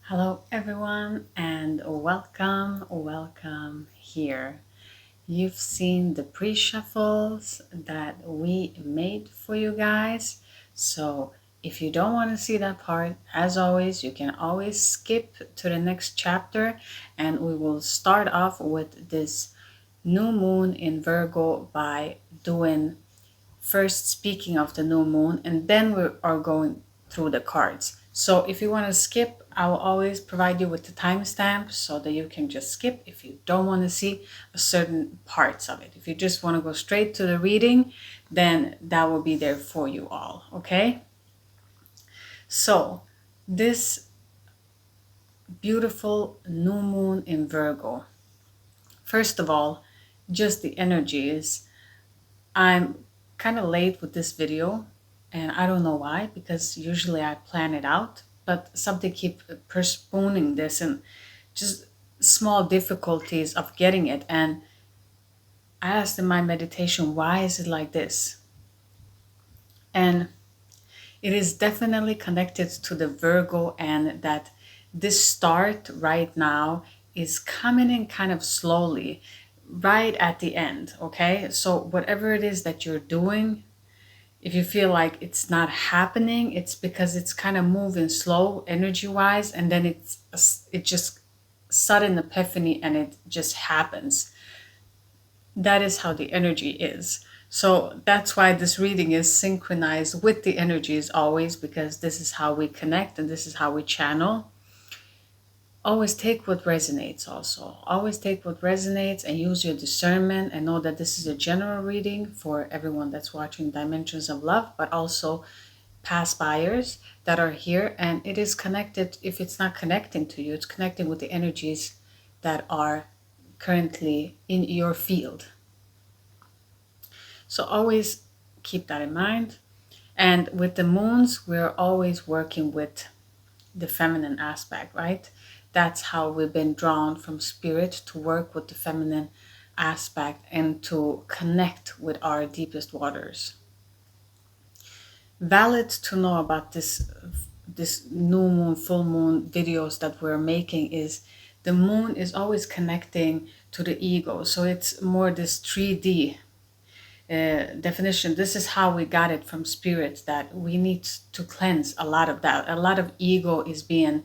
Hello, everyone, and welcome here. You've seen the pre-shuffles that we made for you guys. So if you don't want to see that part, as always, you can always skip to the next chapter, and we will start off with this new moon in Virgo by doing first speaking of the new moon, and then we are going through the cards. So if you want to skip, I will always provide you with the timestamp so that you can just skip if you don't want to see a certain parts of it. If you just want to go straight to the reading, then that will be there for you all. Okay, so this beautiful new moon in Virgo, first of all, just the energies. I'm kind of late with this video, and I don't know why, because usually I plan it out, but something keep postponing this, and just small difficulties of getting it. And I asked in my meditation, why is it like this? And it is definitely connected to the Virgo, and that this start right now is coming in kind of slowly, right at the end. Okay, so whatever it is that you're doing, if you feel like it's not happening, it's because it's kind of moving slow energy wise, and then it just sudden epiphany and it just happens. That is how the energy is. So that's why this reading is synchronized with the energies always, because this is how we connect and this is how we channel. Always take what resonates. Also always take what resonates and use your discernment, and know that this is a general reading for everyone that's watching Dimensions of Love, but also past buyers that are here. And it is connected. If it's not connecting to you, it's connecting with the energies that are currently in your field. So always keep that in mind. And with the moons, we're always working with the feminine aspect, right? That's how we've been drawn from spirit, to work with the feminine aspect and to connect with our deepest waters. Valid to know about this new moon, full moon videos that we're making is the moon is always connecting to the ego. So it's more this 3D definition. This is how we got it from spirit, that we need to cleanse a lot of that. A lot of ego is being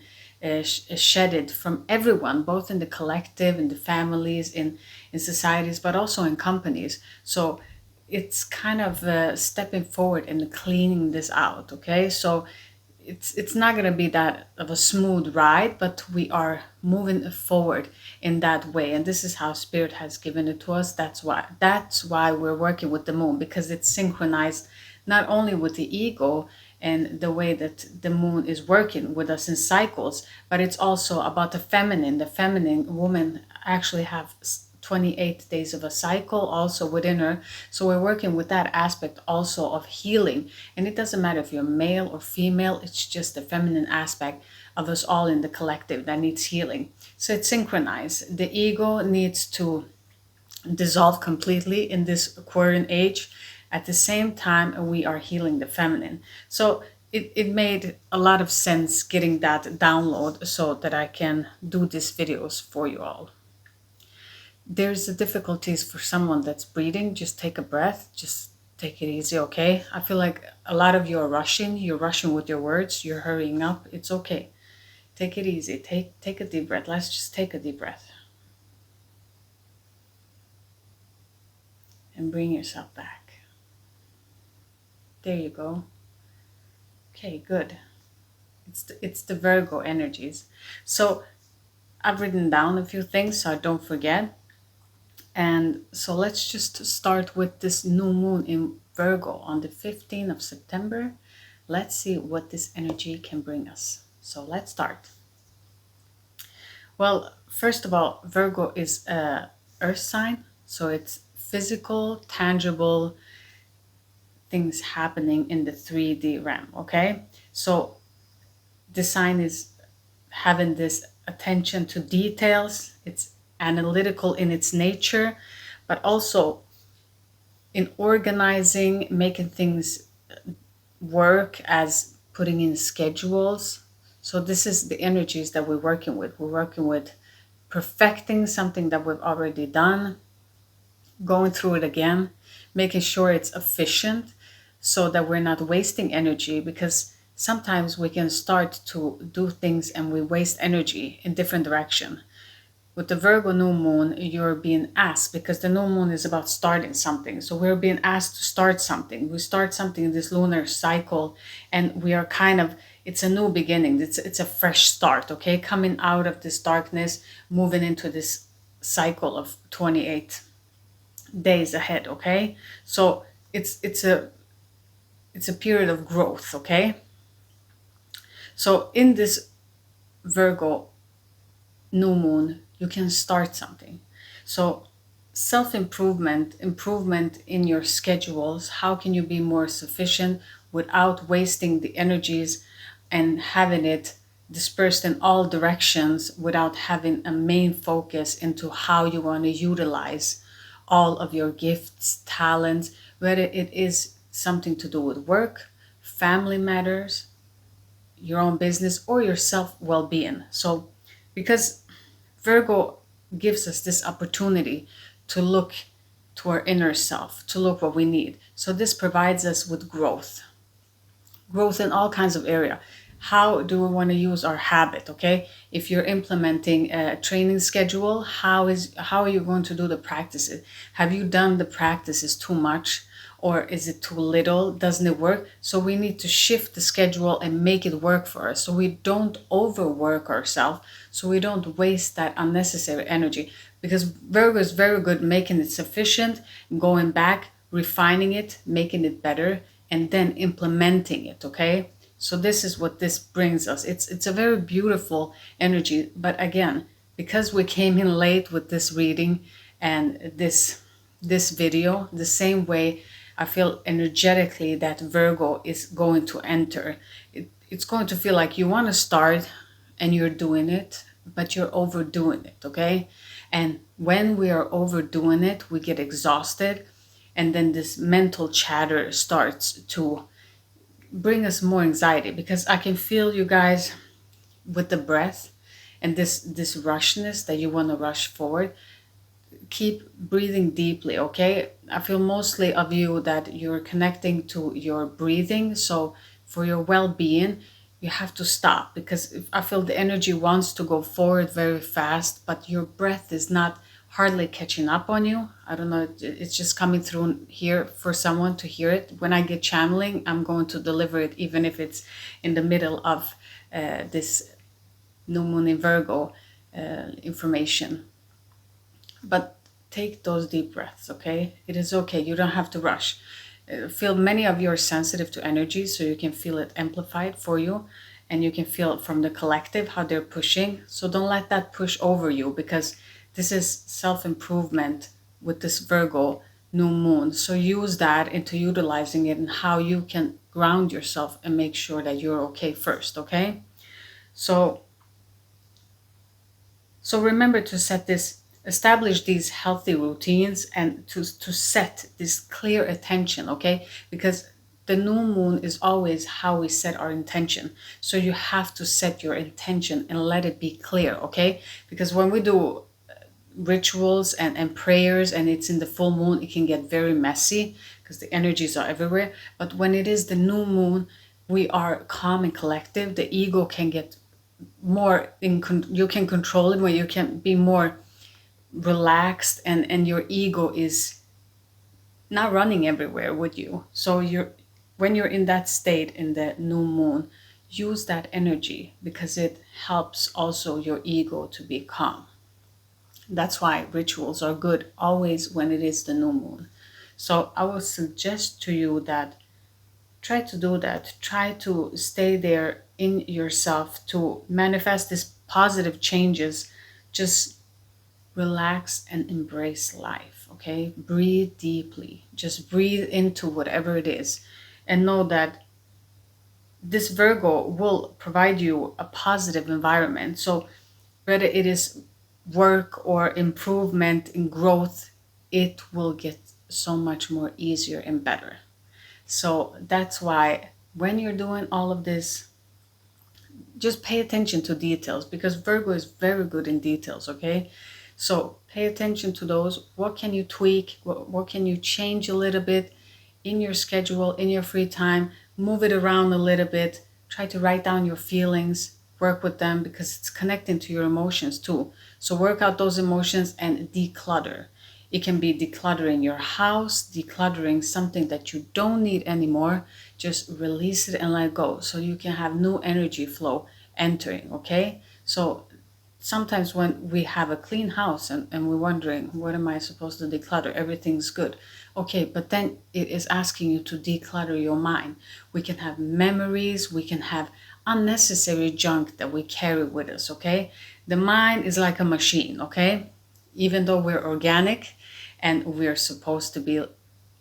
shedded from everyone, both in the collective, in the families, in societies, but also in companies. So it's kind of stepping forward and cleaning this out. Okay, so it's not going to be that of a smooth ride, but we are moving forward in that way, and this is how spirit has given it to us. That's why we're working with the moon, because it's synchronized not only with the ego and the way that the moon is working with us in cycles, but it's also about the feminine woman actually have 28 days of a cycle also within her. So we're working with that aspect also of healing. And it doesn't matter if you're male or female, it's just the feminine aspect of us all in the collective that needs healing. So it's synchronized. The ego needs to dissolve completely in this Aquarian age. At the same time, we are healing the feminine. So it made a lot of sense getting that download so that I can do these videos for you all. There's the difficulties for someone that's breathing. Just take a breath. Just take it easy, okay? I feel like a lot of you are rushing. You're rushing with your words. You're hurrying up. It's okay. Take it easy. Take a deep breath. Let's just take a deep breath. And bring yourself back. There you go. Okay, good. It's the Virgo energies. So I've written down a few things so I don't forget. And so let's just start with this new moon in Virgo on the 15th of September. Let's see what this energy can bring us. So let's start. Well, first of all, Virgo is a earth sign, so it's physical, tangible things happening in the 3D realm, okay? So the sign is having this attention to details. It's analytical in its nature, but also in organizing, making things work, as putting in schedules. So this is the energies that we're working with. We're working with perfecting something that we've already done, going through it again, making sure it's efficient so that we're not wasting energy, because sometimes we can start to do things and we waste energy in different direction. With the Virgo new moon, you're being asked, because the new moon is about starting something. So we're being asked to start something. We start something in this lunar cycle, and we are kind of, it's a new beginning. It's a fresh start, okay? Coming out of this darkness, moving into this cycle of 28 days ahead, okay? So it's a period of growth, okay? So in this Virgo new moon, you can start something. So self-improvement, improvement in your schedules, how can you be more sufficient without wasting the energies and having it dispersed in all directions, without having a main focus into how you want to utilize all of your gifts, talents, whether it is something to do with work, family matters, your own business, or your self well-being. So because Virgo gives us this opportunity to look to our inner self, to look what we need. So this provides us with growth, growth in all kinds of area. How do we want to use our habit? Okay, if you're implementing a training schedule, how are you going to do the practices? Have you done the practices too much, or is it too little? Doesn't it work? So we need to shift the schedule and make it work for us, so we don't overwork ourselves, so we don't waste that unnecessary energy. Because Virgo is very good making it sufficient, going back, refining it, making it better, and then implementing it, okay? So this is what this brings us. It's a very beautiful energy, but again, because we came in late with this reading and this video, the same way I feel energetically that Virgo is going to enter. It's going to feel like you want to start and you're doing it, but you're overdoing it, okay? And when we are overdoing it, we get exhausted, and then this mental chatter starts to bring us more anxiety, because I can feel you guys with the breath and this rushness that you want to rush forward. Keep breathing deeply, okay? I feel mostly of you that you're connecting to your breathing. So for your well-being, you have to stop, because if I feel the energy wants to go forward very fast, but your breath is not hardly catching up on you. I don't know, it's just coming through here for someone to hear it. When I get channeling, I'm going to deliver it, even if it's in the middle of this new moon in Virgo information. But take those deep breaths, okay? It is okay. You don't have to rush. Feel many of you are sensitive to energy, so you can feel it amplified for you, and you can feel it from the collective how they're pushing. So don't let that push over you, because this is self-improvement with this Virgo new moon. So use that into utilizing it and how you can ground yourself and make sure that you're okay first, okay? So remember to establish these healthy routines, and to set this clear attention, okay? Because the new moon is always how we set our intention. So you have to set your intention and let it be clear, okay? Because when we do rituals and prayers and it's in the full moon, it can get very messy because the energies are everywhere. But when it is the new moon, we are calm and collective. The ego can get more you can control it, where you can be more relaxed, and your ego is not running everywhere with you. So when you're in that state in the new moon, use that energy, because it helps also your ego to be calm. That's why rituals are good always when it is the new moon. So I would suggest to you that try to do that. Try to stay there in yourself to manifest these positive changes. Just relax and embrace life, okay? Breathe deeply. Just breathe into whatever it is, and know that this Virgo will provide you a positive environment. So whether it is work or improvement in growth, it will get so much more easier and better. So that's why when you're doing all of this just pay attention to details, because Virgo is very good in details, okay? So pay attention to those. What can you tweak? What can you change a little bit in your schedule, in your free time? Move it around a little bit. Try to write down your feelings, work with them, because it's connecting to your emotions too. So work out those emotions and declutter. It can be decluttering your house, decluttering something that you don't need anymore. Just release it and let go so you can have new energy flow entering, okay? So sometimes when we have a clean house and we're wondering, what am I supposed to declutter? Everything's good. Okay, but then it is asking you to declutter your mind. We can have memories, we can have unnecessary junk that we carry with us, okay? The mind is like a machine, okay? Even though we're organic and we're supposed to be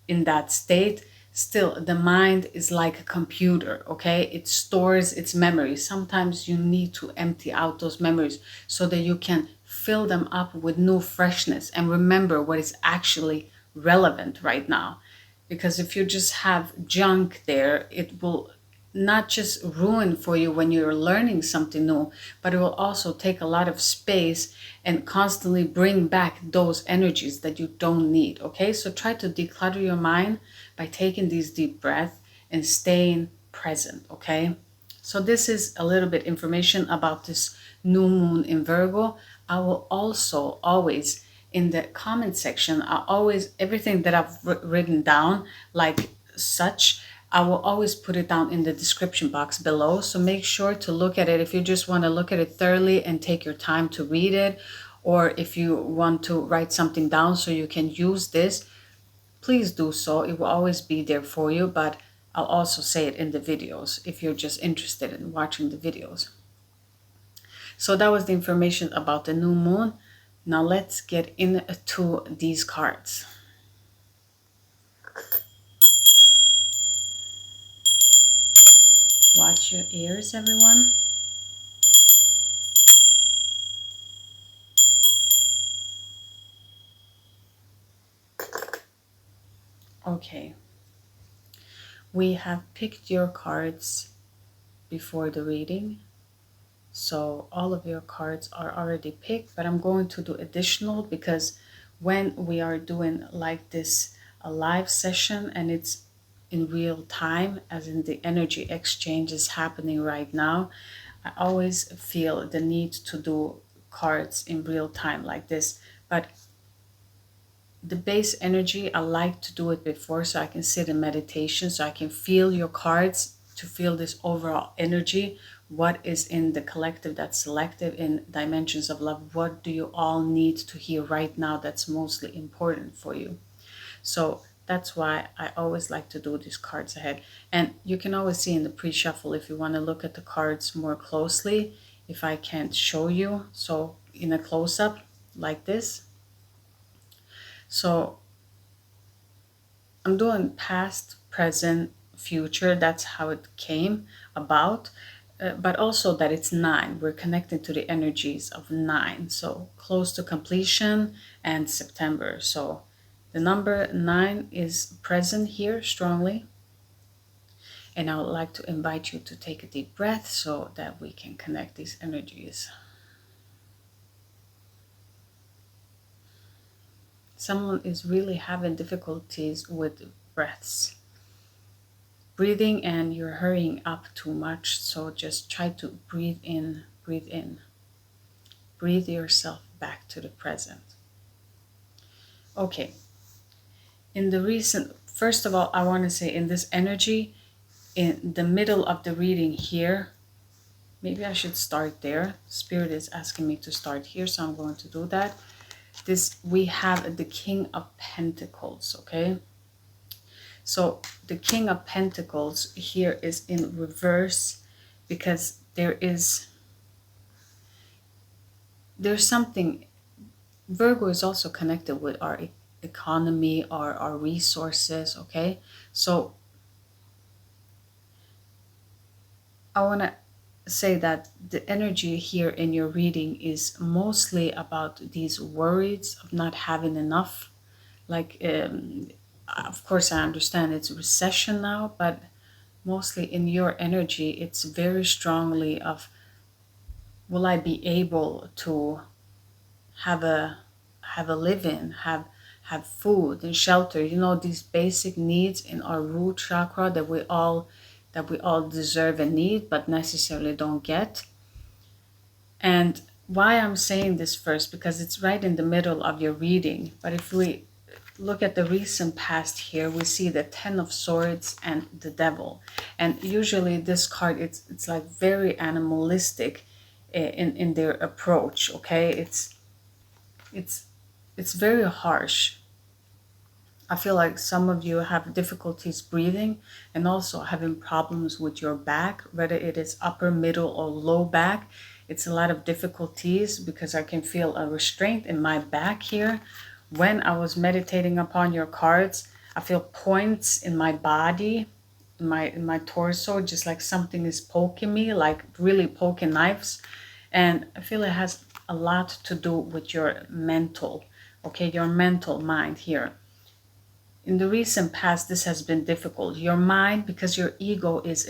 in that state, still the mind is like a computer, okay? It stores its memories. Sometimes you need to empty out those memories so that you can fill them up with new freshness and remember what is actually relevant right now. Because if you just have junk there, it will not just ruin for you when you're learning something new, but it will also take a lot of space and constantly bring back those energies that you don't need. Okay, so try to declutter your mind by taking these deep breaths and staying present. Okay, so this is a little bit information about this new moon in Virgo. I will also always in the comment section, I always everything that I've written down like such, I will always put it down in the description box below. So make sure to look at it if you just want to look at it thoroughly and take your time to read it, or if you want to write something down so you can use this, please do so. It will always be there for you, but I'll also say it in the videos if you're just interested in watching the videos. So that was the information about the new moon. Now let's get into these cards. Watch your ears, everyone. Okay. We have picked your cards before the reading. So all of your cards are already picked, but I'm going to do additional because when we are doing like this, a live session, and it's in real time, as in the energy exchange is happening right now, I always feel the need to do cards in real time like this. But the base energy, I like to do it before so I can sit in meditation, so I can feel your cards, to feel this overall energy. What is in the collective that's selective in dimensions of love? What do you all need to hear right now that's mostly important for you? So that's why I always like to do these cards ahead. And you can always see in the pre-shuffle if you want to look at the cards more closely, if I can't show you. So in a close-up like this. So I'm doing past, present, future. That's how it came about. But also that it's 9. We're connected to the energies of 9. So close to completion and September. So the number 9 is present here strongly. And I would like to invite you to take a deep breath so that we can connect these energies. Someone is really having difficulties with breaths. Breathing, and you're hurrying up too much, so just try to breathe in, breathe in. Breathe yourself back to the present. Okay. In the recent, first of all, I want to say in this energy, in the middle of the reading here, maybe I should start there. Spirit is asking me to start here, so I'm going to do that. This, we have the King of Pentacles, okay? So the King of Pentacles here is in reverse because there's something. Virgo is also connected with our economy, our resources, okay? So I want to say that the energy here in your reading is mostly about these worries of not having enough. Like, of course, I understand it's recession now, but mostly in your energy, it's very strongly of will I be able to have a live-in, have food and shelter, these basic needs in our root chakra that we all deserve and need but necessarily don't get. And why I'm saying this first, because it's right in the middle of your reading. But if we look at the recent past here, we see the Ten of Swords and the Devil. And usually this card, it's like very animalistic in their approach, okay? It's very harsh. I feel like some of you have difficulties breathing and also having problems with your back, whether it is upper, middle, or low back. It's a lot of difficulties because I can feel a restraint in my back here. When I was meditating upon your cards, I feel points in my body, in my torso, just like something is poking me, like really poking knives. And I feel it has a lot to do with your mental, okay, your mental mind here. In the recent past, this has been difficult. Your mind, because your ego is,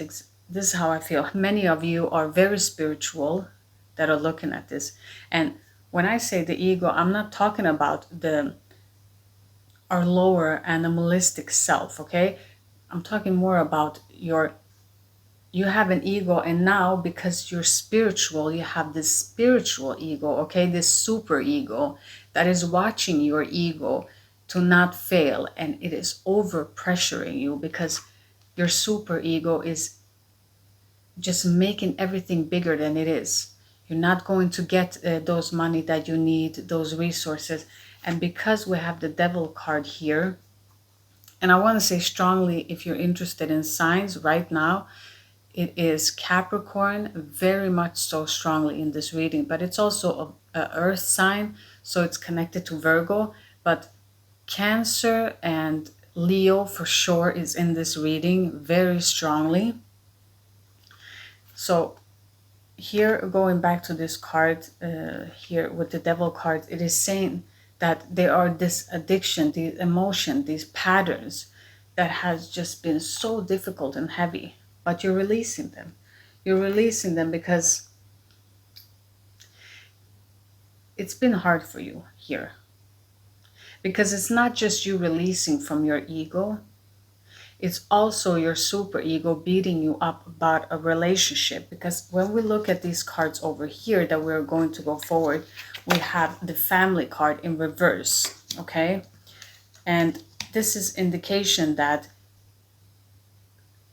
this is how I feel. Many of you are very spiritual that are looking at this. And when I say the ego, I'm not talking about our lower animalistic self, okay? I'm talking more about you have an ego, and now because you're spiritual, you have this spiritual ego, okay? This super ego that is watching your ego to not fail, and it is over pressuring you because your super ego is just making everything bigger than it is. You're not going to get those money that you need, those resources. And because we have the Devil card here, and I want to say strongly, if you're interested in signs right now, it is Capricorn, very much so strongly in this reading, but it's also a earth sign, so it's connected to Virgo. But Cancer and Leo for sure is in this reading very strongly. So here, going back to this card here with the Devil card, it is saying that there are this addiction, these emotion, these patterns that has just been so difficult and heavy, but you're releasing them. You're releasing them because it's been hard for you here. Because it's not just you releasing from your ego, it's also your super ego beating you up about a relationship. Because when we look at these cards over here that we're going to go forward, we have the Family card in reverse, okay? And this is indication that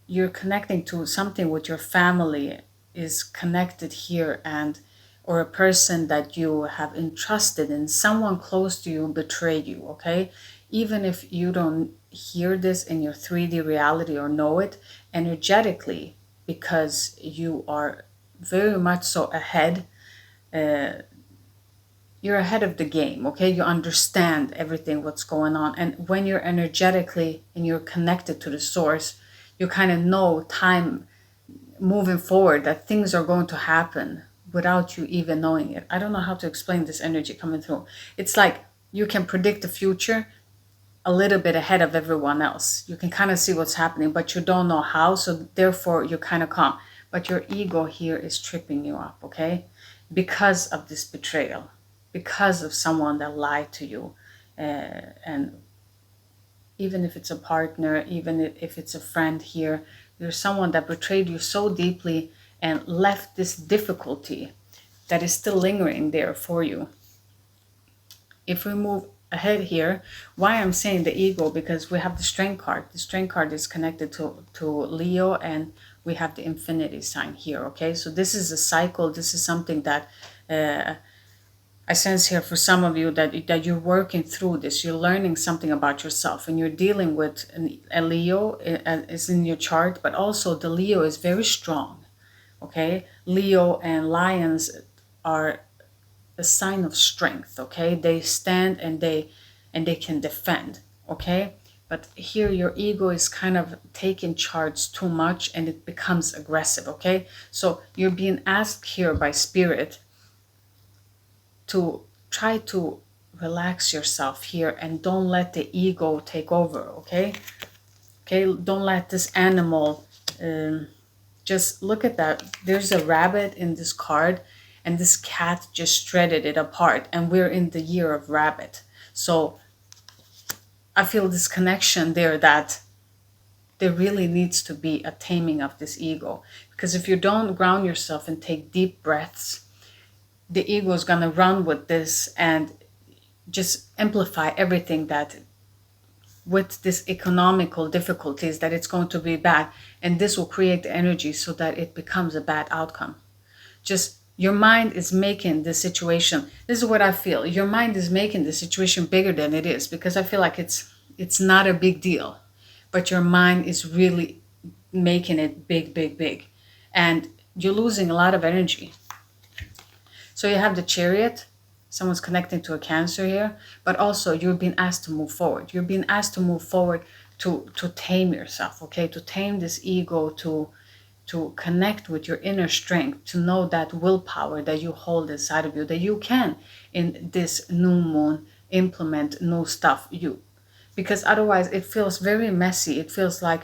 you're connecting to something with your family is connected here, and or a person that you have entrusted in, someone close to you betrayed you, okay? Even if you don't hear this in your 3D reality or know it energetically, because you are very much so ahead, you're ahead of the game, okay? You understand everything what's going on. And when you're energetically and you're connected to the source, you kind of know time moving forward that things are going to happen without you even knowing it. I don't know how to explain this energy coming through. It's like you can predict the future a little bit ahead of everyone else. You can kind of see what's happening, but you don't know how, so therefore you're kind of calm. But your ego here is tripping you up, okay? Because of this betrayal, because of someone that lied to you. And even if it's a partner, even if it's a friend here, there's someone that betrayed you so deeply and left this difficulty that is still lingering there for you. If we move ahead here, why I'm saying the ego, because we have the Strength card. The Strength card is connected to Leo, and we have the Infinity sign here, okay? So this is a cycle. This is something that I sense here for some of you that you're working through this. You're learning something about yourself, and you're dealing with a Leo is in your chart, but also the Leo is very strong, okay? Leo and Lions are a sign of strength, okay? They stand and they can defend, okay? But here your ego is kind of taking charge too much and it becomes aggressive, okay? So you're being asked here by Spirit to try to relax yourself here and don't let the ego take over, okay? Okay, don't let this animal, just look at that. There's a rabbit in this card, and this cat just shredded it apart, and we're in the year of rabbit. So I feel this connection there, that there really needs to be a taming of this ego. Because if you don't ground yourself and take deep breaths, the ego is going to run with this and just amplify everything, that with this economical difficulties, that it's going to be bad, and this will create the energy so that it becomes a bad outcome. Just your mind is making the situation, this is what I feel, your mind is making the situation bigger than it is, because I feel like it's not a big deal, but your mind is really making it big, big, big, and you're losing a lot of energy. So you have the Chariot, someone's connecting to a Cancer here, but also you're being asked to move forward. You're being asked to move forward, to tame yourself, okay? To tame this ego, to connect with your inner strength, to know that willpower that you hold inside of you, that you can, in this new moon, implement new stuff. Because otherwise it feels very messy. It feels like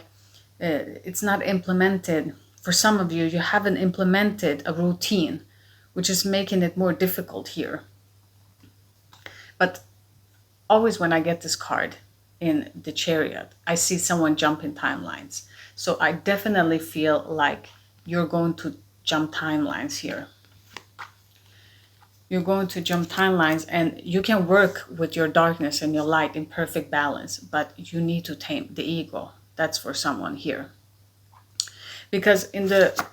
it's not implemented. For some of you, you haven't implemented a routine, which is making it more difficult here. But always when I get this card in the Chariot, I see someone jumping timelines. So I definitely feel like you're going to jump timelines here. You're going to jump timelines, and you can work with your darkness and your light in perfect balance, but you need to tame the ego. That's for someone here. Because in the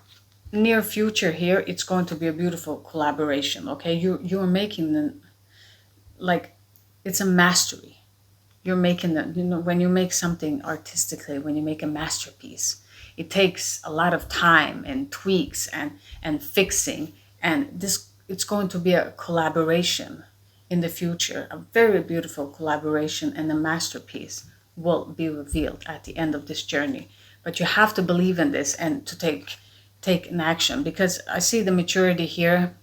near future here, it's going to be a beautiful collaboration, okay? You're making like, it's a mastery. You're making when you make something artistically, when you make a masterpiece, it takes a lot of time and tweaks and fixing, and it's going to be a collaboration in the future, a very beautiful collaboration, and a masterpiece will be revealed at the end of this journey. But you have to believe in this and to take an action, because I see the maturity here,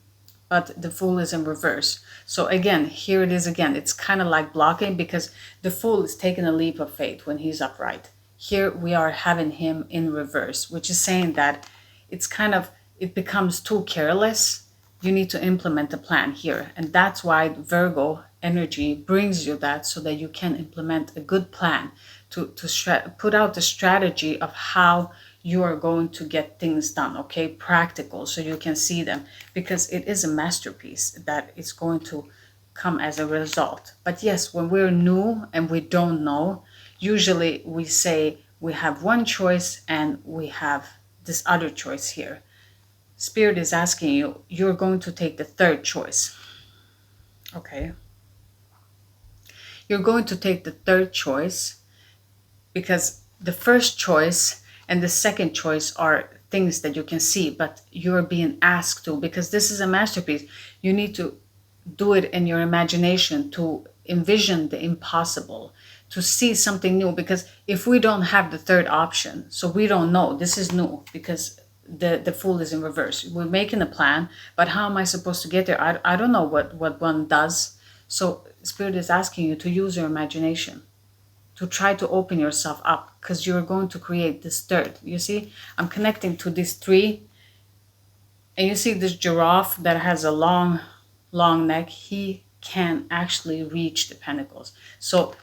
but the Fool is in reverse. So again, here it is again. It's kind of like blocking, because the Fool is taking a leap of faith when he's upright. Here we are having him in reverse, which is saying that it becomes too careless. You need to implement a plan here. And that's why Virgo energy brings you that, so that you can implement a good plan to put out the strategy of how you are going to get things done, okay? Practical, so you can see them, because it is a masterpiece that is going to come as a result. But yes, when we're new and we don't know, usually we say we have one choice and we have this other choice here. Spirit is asking you, you're going to take the third choice, okay? You're going to take the third choice, because the first choice and the second choice are things that you can see, but you're being asked to, because this is a masterpiece. You need to do it in your imagination, to envision the impossible, to see something new. Because if we don't have the third option, so we don't know, this is new, because the Fool is in reverse. We're making a plan, but how am I supposed to get there? I don't know what one does. So Spirit is asking you to use your imagination, to try to open yourself up, because you're going to create this third. You see, I'm connecting to these three, and you see this giraffe that has a long neck. He can actually reach the pentacles. So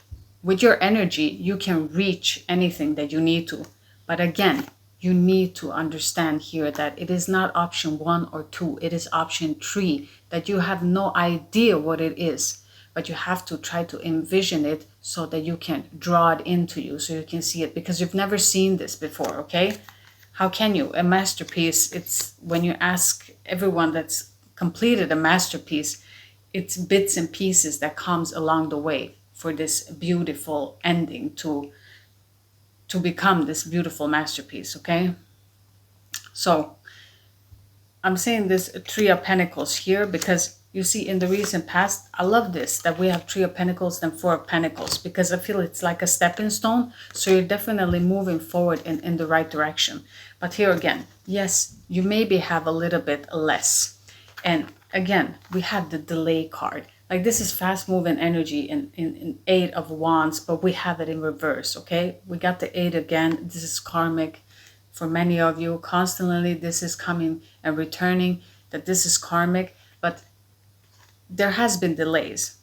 with your energy, you can reach anything that you need to. But again, you need to understand here that it is not option 1 or 2. It is option 3, that you have no idea what it is. But you have to try to envision it so that you can draw it into you, so you can see it, because you've never seen this before, okay? How can you? A masterpiece, it's when you ask everyone that's completed a masterpiece, it's bits and pieces that comes along the way for this beautiful ending to become this beautiful masterpiece, okay? So I'm saying this 3 of Pentacles here because you see in the recent past, I love this, that we have 3 of Pentacles and 4 of Pentacles, because I feel it's like a stepping stone. So you're definitely moving forward in the right direction. But here again, yes, you maybe have a little bit less. And again, we have the delay card. Like this is fast moving energy in 8 of Wands, but we have it in reverse, okay? We got the 8 again. This is karmic for many of you. Constantly, this is coming and returning. that this is karmic, but there has been delays,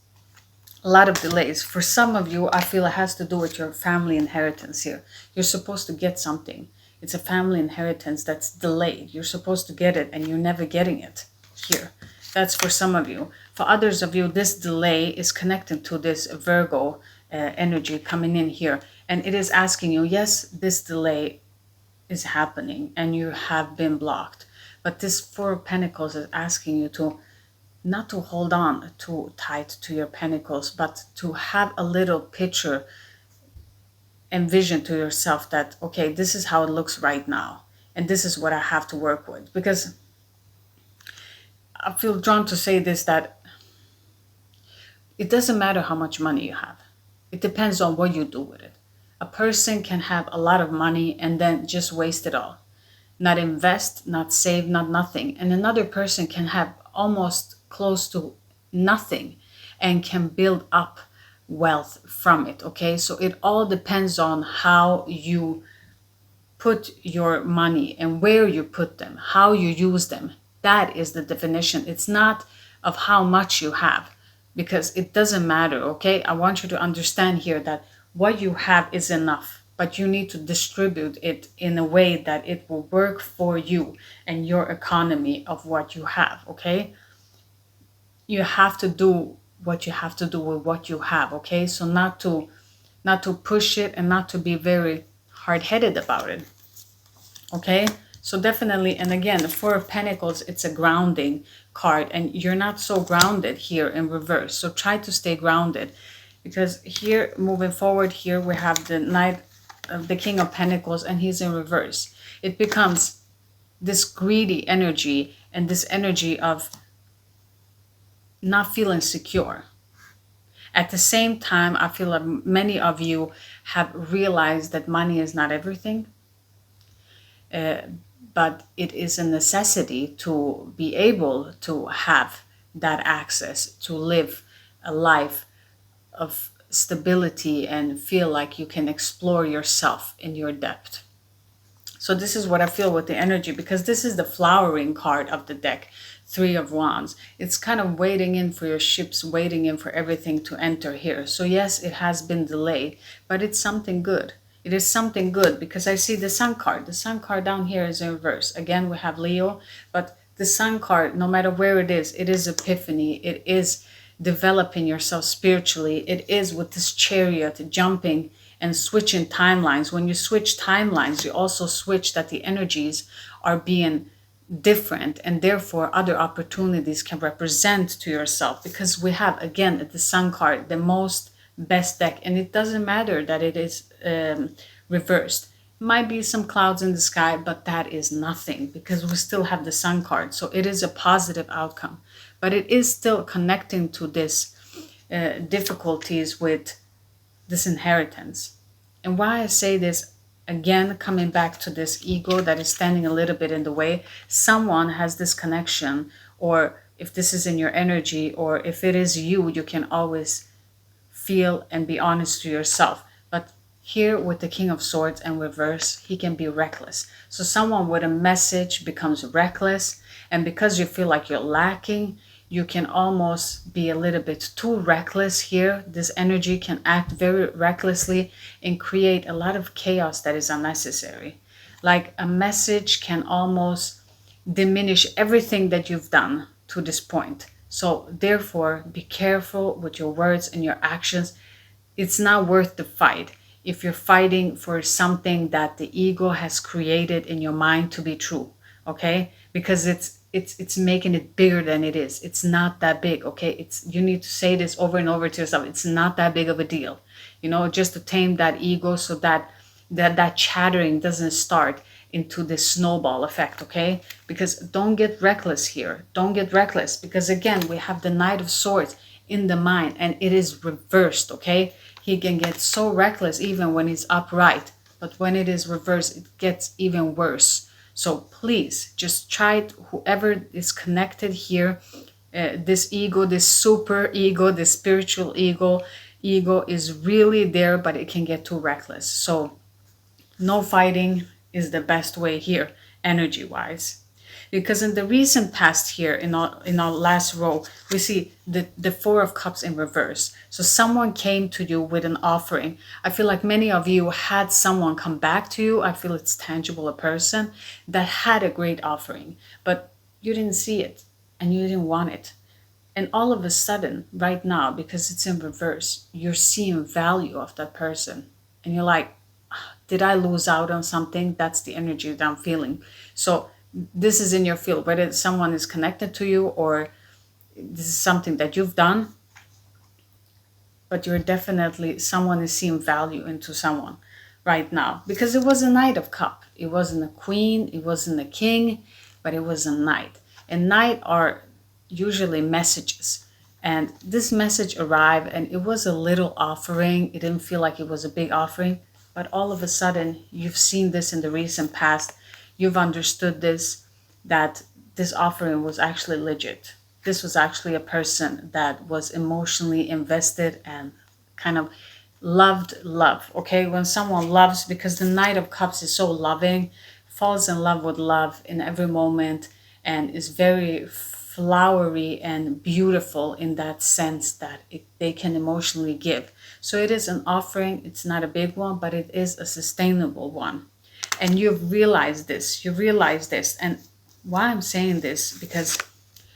a lot of delays. For some of you, I feel it has to do with your family inheritance here. You're supposed to get something. It's a family inheritance that's delayed. You're supposed to get it and you're never getting it here. That's for some of you. For others of you, this delay is connected to this Virgo energy coming in here. And it is asking you, yes, this delay is happening and you have been blocked. But this Four of Pentacles is asking you to not to hold on too tight to your pentacles, but to have a little picture and vision to yourself that, okay, this is how it looks right now. And this is what I have to work with. Because I feel drawn to say this, that it doesn't matter how much money you have. It depends on what you do with it. A person can have a lot of money and then just waste it all. Not invest, not save, not nothing. And another person can have almost close to nothing and can build up wealth from it. Okay, so it all depends on how you put your money and where you put them, how you use them. That is the definition. It's not of how much you have, because it doesn't matter. Okay, I want you to understand here that what you have is enough, but you need to distribute it in a way that it will work for you and your economy of what you have. Okay, you have to do what you have to do with what you have. Okay, so not to push it and not to be very hard-headed about it. Okay, so definitely, and again, the Four of Pentacles, it's a grounding card, and you're not so grounded here in reverse. So try to stay grounded, because here, moving forward, here we have the Knight of the King of Pentacles, and he's in reverse. It becomes this greedy energy and this energy of not feeling secure. At the same time, I feel like many of you have realized that money is not everything, but it is a necessity to be able to have that access to live a life of stability and feel like you can explore yourself in your depth. So this is what I feel with the energy, because this is the flowering card of the deck. Three of Wands. It's kind of waiting in for your ships, waiting in for everything to enter here. So yes, it has been delayed, but it's something good. It is something good, because I see the Sun card. The Sun card down here is in reverse. Again, we have Leo, but the Sun card, no matter where it is epiphany. It is developing yourself spiritually. It is with this Chariot jumping and switching timelines. When you switch timelines, you also switch that the energies are being different, and therefore other opportunities can represent to yourself, because we have, again, the Sun card, the most best deck, and it doesn't matter that it is reversed. Might be some clouds in the sky, but that is nothing, because we still have the Sun card. So it is a positive outcome, but it is still connecting to this difficulties with this inheritance. And why I say this, again, coming back to this ego that is standing a little bit in the way. Someone has this connection, or if this is in your energy, or if it is you, you can always feel and be honest to yourself. But here with the King of Swords and reverse, he can be reckless. So someone with a message becomes reckless, and because you feel like you're lacking, you can almost be a little bit too reckless here. This energy can act very recklessly and create a lot of chaos that is unnecessary. Like a message can almost diminish everything that you've done to this point. So therefore, be careful with your words and your actions. It's not worth the fight if you're fighting for something that the ego has created in your mind to be true, okay? Because it's making it bigger than it is. It's not that big, okay? You need to say this over and over to yourself. It's not that big of a deal, just to tame that ego, so that chattering doesn't start into this snowball effect, okay? Because don't get reckless here. Don't get reckless, because again, we have the Knight of Swords in the mind, and it is reversed, okay? He can get so reckless even when he's upright, but when it is reversed, it gets even worse. So please just try it, whoever is connected here, this ego, this super ego, this spiritual ego is really there, but it can get too reckless. So no fighting is the best way here, energy wise. Because in the recent past here, in our last row, we see the Four of Cups in reverse. So someone came to you with an offering. I feel like many of you had someone come back to you. I feel it's tangible, a person that had a great offering, but you didn't see it and you didn't want it. And all of a sudden, right now, because it's in reverse, you're seeing value of that person. And you're like, did I lose out on something? That's the energy that I'm feeling. So this is in your field, whether someone is connected to you or this is something that you've done, but you're definitely, someone is seeing value into someone right now. Because it was a Knight of Cup. It wasn't a queen, it wasn't a king, but it was a knight. And knight are usually messages. And this message arrived and it was a little offering. It didn't feel like it was a big offering, but all of a sudden you've seen this in the recent past. You've understood this, that this offering was actually legit. This was actually a person that was emotionally invested and kind of loved love. Okay, when someone loves, because the Knight of Cups is so loving, falls in love with love in every moment, and is very flowery and beautiful in that sense that they can emotionally give. So it is an offering. It's not a big one, but it is a sustainable one. And you've realized this. You realize this. And why I'm saying this, because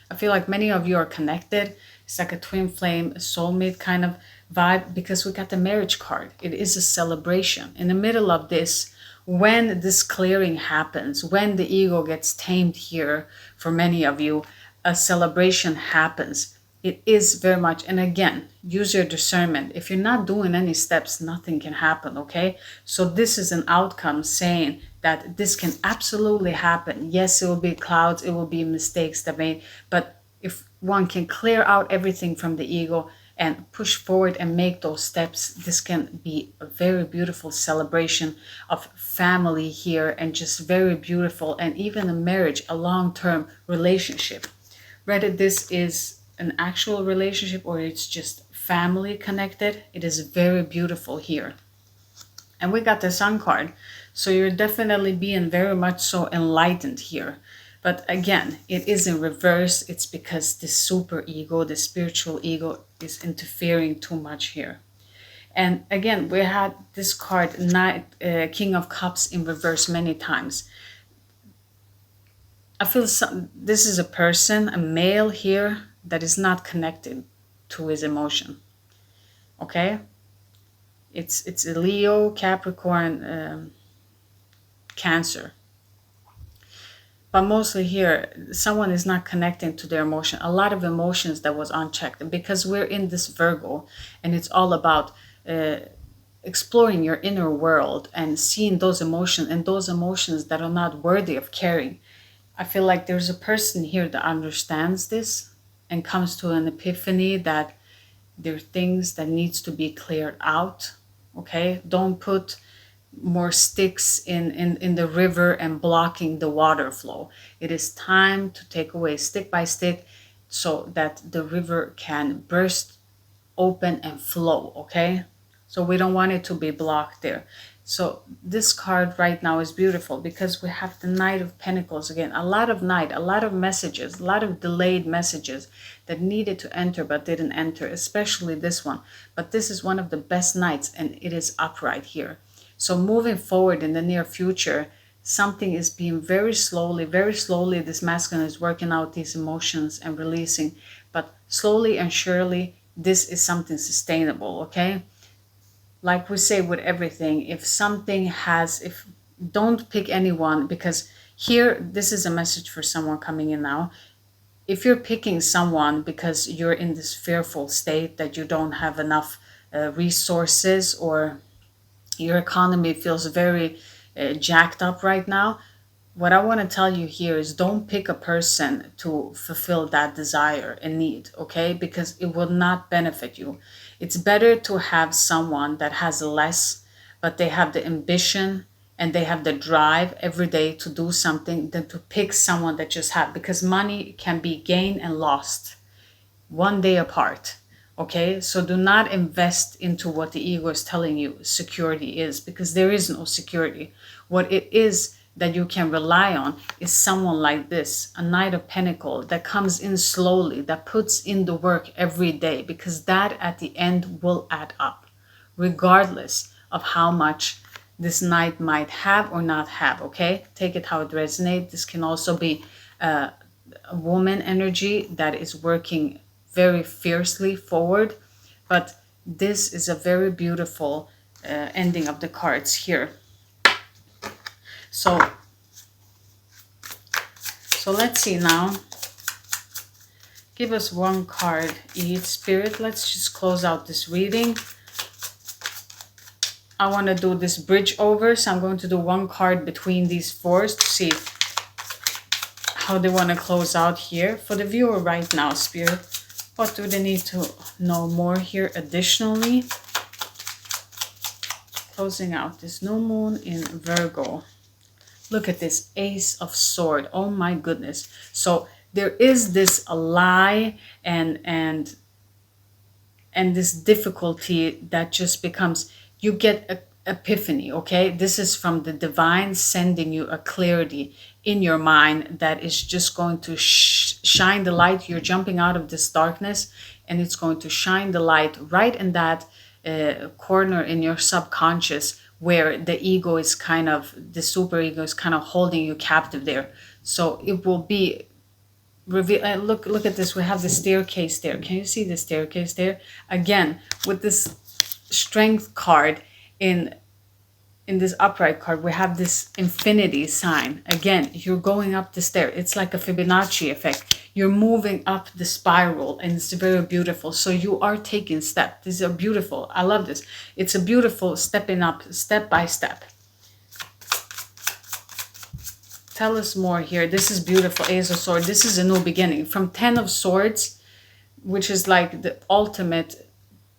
I feel like many of you are connected. It's like a twin flame, a soulmate kind of vibe, because we got the marriage card. It is a celebration. In the middle of this, when this clearing happens, when the ego gets tamed here, for many of you, a celebration happens. It is very much, and again, use your discernment. If you're not doing any steps, nothing can happen, okay? So this is an outcome saying that this can absolutely happen. Yes, it will be clouds, it will be mistakes that made, but if one can clear out everything from the ego and push forward and make those steps, this can be a very beautiful celebration of family here, and just very beautiful, and even a marriage, a long-term relationship. Whether this is an actual relationship or it's just family connected, it is very beautiful here. And we got the Sun card. So you're definitely being very much so enlightened here. But again, it is in reverse. It's because the super ego, the spiritual ego, is interfering too much here. And again, we had this card, King of Cups in reverse many times. I feel this is a person, a male here, that is not connected to his emotion. Okay? It's a Leo, Capricorn, Cancer. But mostly here, someone is not connecting to their emotion. A lot of emotions that was unchecked. And because we're in this Virgo, and it's all about exploring your inner world and seeing those emotions, and those emotions that are not worthy of caring. I feel like there's a person here that understands this and comes to an epiphany that there are things that needs to be cleared out. Okay, don't put more sticks in the river and blocking the water flow. It is time to take away stick by stick so that the river can burst open and flow. Okay, so we don't want it to be blocked there. So this card right now is beautiful because we have the Knight of Pentacles again. A lot of messages, a lot of delayed messages that needed to enter but didn't enter, especially this one. But this is one of the best nights, and it is upright here. So moving forward in the near future, something is being very slowly, this masculine is working out these emotions and releasing. But slowly and surely, this is something sustainable, okay? Like we say with everything, if don't pick anyone, because here, this is a message for someone coming in now. If you're picking someone because you're in this fearful state that you don't have enough resources, or your economy feels very jacked up right now, what I want to tell you here is don't pick a person to fulfill that desire and need, okay? Because it will not benefit you. It's better to have someone that has less, but they have the ambition and they have the drive every day to do something, than to pick someone that just have, because money can be gained and lost one day apart. Okay, so do not invest into what the ego is telling you security is, because there is no security. What it is that you can rely on is someone like this, a Knight of Pentacles that comes in slowly, that puts in the work every day, because that at the end will add up, regardless of how much this Knight might have or not have, okay? Take it how it resonates. This can also be a woman energy that is working very fiercely forward, but this is a very beautiful ending of the cards here. So let's see now. Give us one card each, Spirit. Let's just close out this reading. I want to do this bridge over, so I'm going to do one card between these fours to see how they want to close out here. For the viewer right now, Spirit, what do they need to know more here additionally? Closing out this new moon in Virgo. Look at this Ace of Swords. Oh my goodness. So there is this lie and this difficulty that just becomes, you get a epiphany, okay? This is from the divine sending you a clarity in your mind that is just going to shine the light. You're jumping out of this darkness, and it's going to shine the light right in that corner in your subconscious where the ego is kind of, the super ego is kind of holding you captive there. So it will be reveal. Look at this. We have the staircase there. Can you see the staircase there? Again, with this strength card in this upright card, we have this infinity sign. Again, you're going up the stair. It's like a Fibonacci effect. You're moving up the spiral, and it's very beautiful. So you are taking steps. These are beautiful. I love this. It's a beautiful stepping up step by step. Tell us more here. This is beautiful. Ace of Swords. This is a new beginning. From 10 of Swords, which is like the ultimate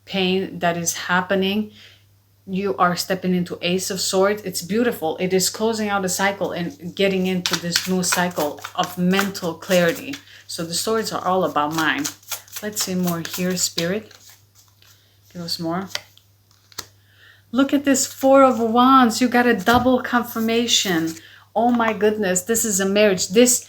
pain that is happening, you are stepping into Ace of Swords. It's beautiful. It is closing out a cycle and getting into this new cycle of mental clarity. So the swords are all about mind. Let's see more here, Spirit. Give us more. Look at this Four of Wands. You got a double confirmation. Oh my goodness. This is a marriage. This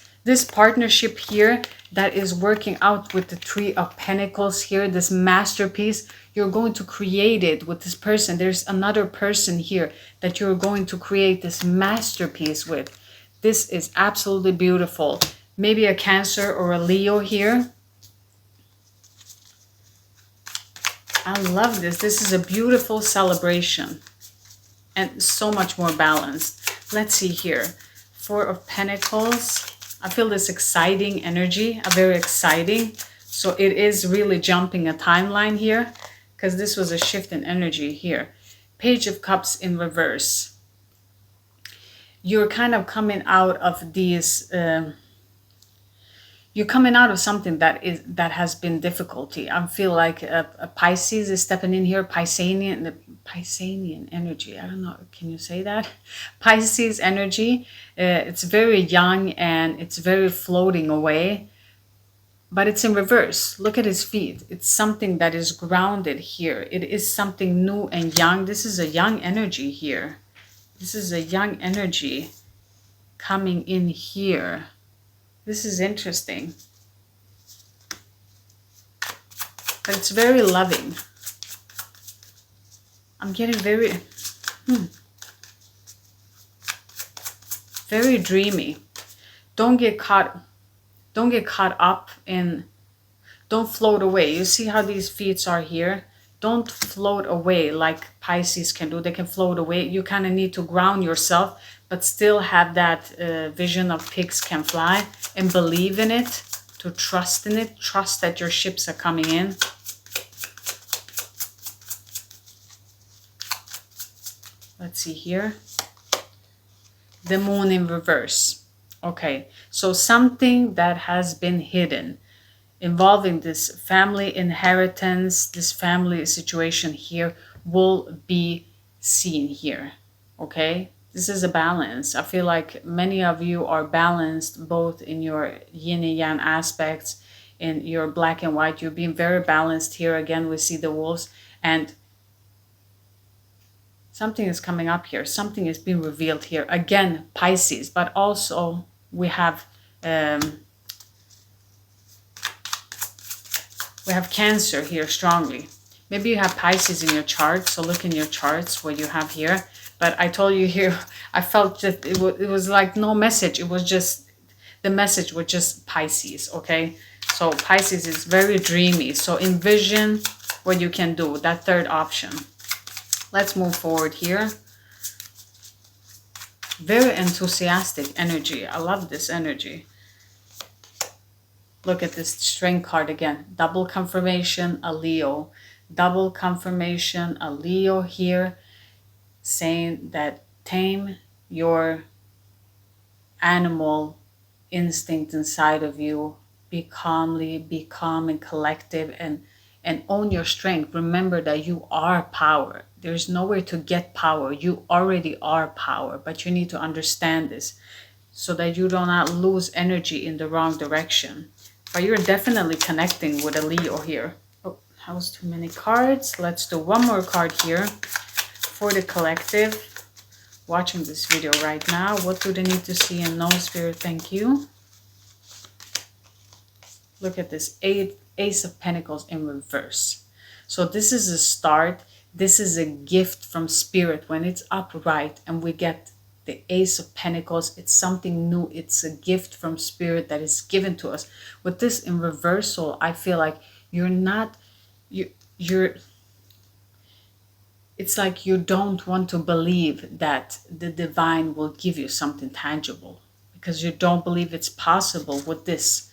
partnership here that is working out with the Three of Pentacles here, this masterpiece, you're going to create it with this person. There's another person here that you're going to create this masterpiece with. This is absolutely beautiful. Maybe a Cancer or a Leo here. I love this. This is a beautiful celebration and so much more balanced. Let's see here. Four of Pentacles. I feel this exciting energy, a very exciting. So it is really jumping a timeline here, because this was a shift in energy here. Page of Cups in reverse. You're kind of coming out of these, you're coming out of something that has been difficulty. I feel like a Pisces is stepping in here. Piscean energy. I don't know. Can you say that? Pisces energy. It's very young and it's very floating away. But it's in reverse. Look at his feet. It's something that is grounded here. It is something new and young. This is a young energy here. This is a young energy coming in here. This is interesting. But it's very loving. I'm getting very dreamy. Don't get caught up in, don't float away. You see how these feet are here? Don't float away like Pisces can do. They can float away. You kind of need to ground yourself, but still have that vision of pigs can fly, and believe in it, to trust in it. Trust that your ships are coming in. Let's see here. The Moon in reverse. Okay, so something that has been hidden involving this family inheritance, this family situation here will be seen here. Okay, this is a balance. I feel like many of you are balanced both in your yin and yang aspects, in your black and white. You're being very balanced here. Again, we see the wolves, and Something is coming up here. Something is being revealed here. Again, Pisces, but also we have Cancer here strongly. Maybe you have Pisces in your chart, so look in your charts what you have here. But I told you here, I felt that it was like no message. It was just, the message was just Pisces, okay? So Pisces is very dreamy. So envision what you can do, that third option. Let's move forward here. Very enthusiastic energy. I love this energy. Look at this Strength card again. Double confirmation, a Leo. Double confirmation, a Leo here, saying that tame your animal instinct inside of you. Be calm and collective, and own your strength. Remember that you are power. There's nowhere to get power. You already are power, but you need to understand this so that you do not lose energy in the wrong direction. But you're definitely connecting with a Leo here. Oh, that was too many cards. Let's do one more card here for the collective watching this video right now. What do they need to see and know, Spirit? Thank you. Look at this Ace of Pentacles in reverse. So this is a start. This is a gift from Spirit when it's upright and we get the Ace of Pentacles. It's something new. It's a gift from Spirit that is given to us. With this in reversal, I feel like it's like you don't want to believe that the divine will give you something tangible because you don't believe it's possible with this.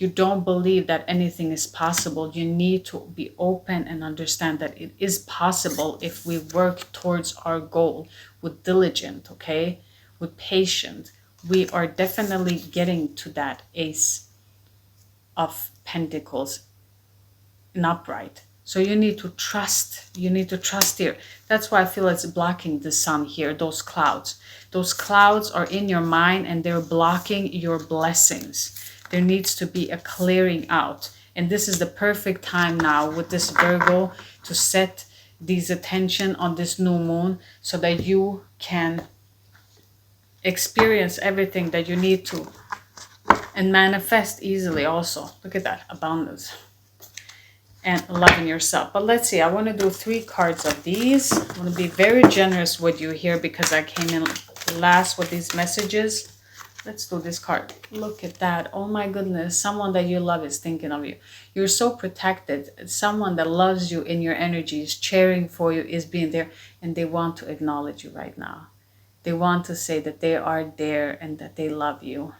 You don't believe that anything is possible. You need to be open and understand that it is possible if we work towards our goal with diligence, okay? With patience. We are definitely getting to that Ace of Pentacles in upright. So you need to trust. You need to trust here. That's why I feel it's blocking the sun here, those clouds. Those clouds are in your mind and they're blocking your blessings. There needs to be a clearing out. And this is the perfect time now with this Virgo to set these attention on this new moon so that you can experience everything that you need to and manifest easily also. Look at that, abundance and loving yourself. But let's see, I want to do 3 cards of these. I want to be very generous with you here because I came in last with these messages. Let's do this card. Look at that. Oh my goodness. Someone that you love is thinking of you. You're so protected. Someone that loves you in your energy is cheering for you, is being there, and they want to acknowledge you right now. They want to say that they are there and that they love you.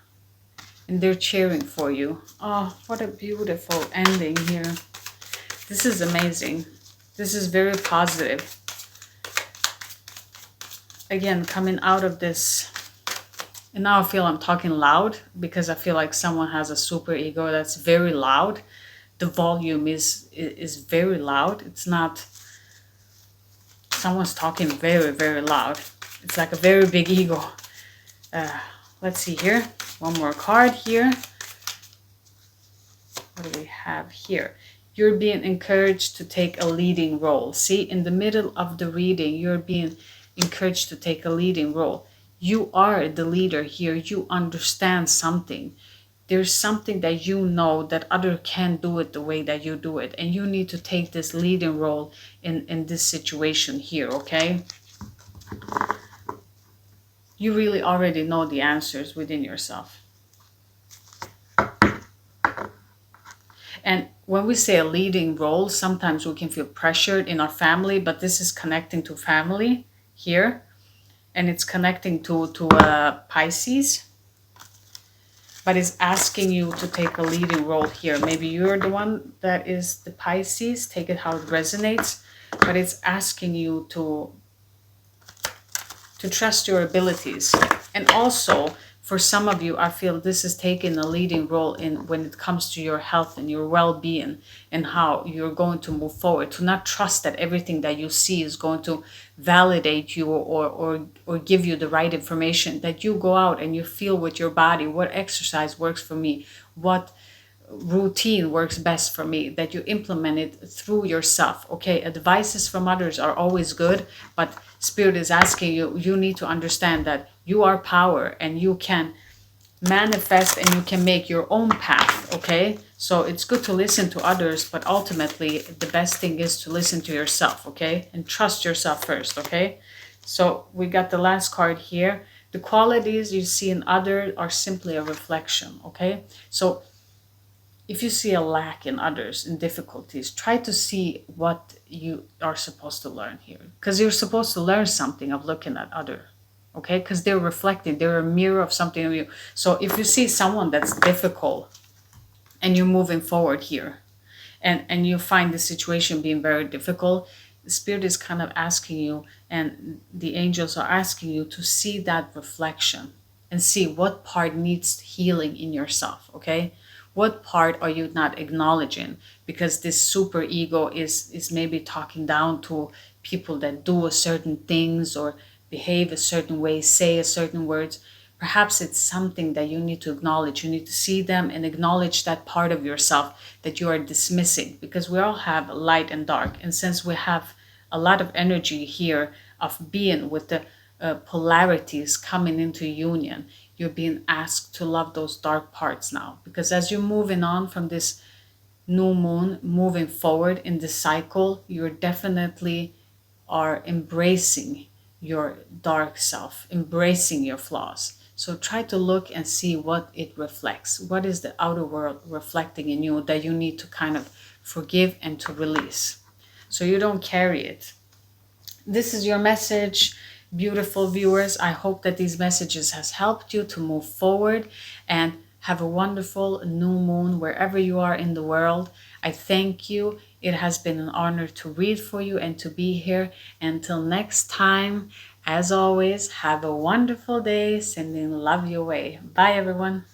And they're cheering for you. Oh, what a beautiful ending here. This is amazing. This is very positive. Again, coming out of this. And now I feel I'm talking loud because I feel like someone has a super ego that's very loud. The volume is very loud. It's not, someone's talking very, very loud. It's like a very big ego. Let's see here. One more card here. What do we have here? You're being encouraged to take a leading role. See, in the middle of the reading, you're being encouraged to take a leading role. You are the leader here. You understand something. There's something that you know that others can't do it the way that you do it. And you need to take this leading role in this situation here, okay? You really already know the answers within yourself. And when we say a leading role, sometimes we can feel pressured in our family, but this is connecting to family here. And it's connecting to Pisces. But it's asking you to take a leading role here. Maybe you're the one that is the Pisces. Take it how it resonates. But it's asking you to trust your abilities. And also, for some of you, I feel this is taking a leading role in when it comes to your health and your well-being and how you're going to move forward. To not trust that everything that you see is going to validate you or give you the right information. That you go out and you feel with your body what exercise works for me, what routine works best for me, that you implement it through yourself. Okay, advices from others are always good, but Spirit is asking you, you need to understand that you are power and you can manifest and you can make your own path. Okay, so it's good to listen to others, but ultimately the best thing is to listen to yourself. Okay, and trust yourself first. Okay, so we got the last card here. The qualities you see in others are simply a reflection. Okay, so if you see a lack in others, in difficulties, try to see what you are supposed to learn here, because you're supposed to learn something of looking at other. Okay, because they're reflecting, they're a mirror of something of you. So if you see someone that's difficult and you're moving forward here, and you find the situation being very difficult, the Spirit is kind of asking you, and the angels are asking you to see that reflection and see what part needs healing in yourself. Okay, what part are you not acknowledging, because this super ego is maybe talking down to people that do a certain things or behave a certain way, say a certain words. Perhaps it's something that you need to acknowledge. You need to see them and acknowledge that part of yourself that you are dismissing, because we all have light and dark. And since we have a lot of energy here of being with the polarities coming into union, you're being asked to love those dark parts now. Because as you're moving on from this new moon, moving forward in the cycle, you're definitely are embracing your dark self, embracing your flaws. So try to look and see what it reflects. What is the outer world reflecting in you that you need to kind of forgive and to release, so you don't carry it. This is your message, beautiful viewers. I hope that these messages has helped you to move forward and have a wonderful new moon wherever you are in the world. I thank you. It has been an honor to read for you and to be here. Until next time, as always, have a wonderful day. Sending love your way. Bye, everyone.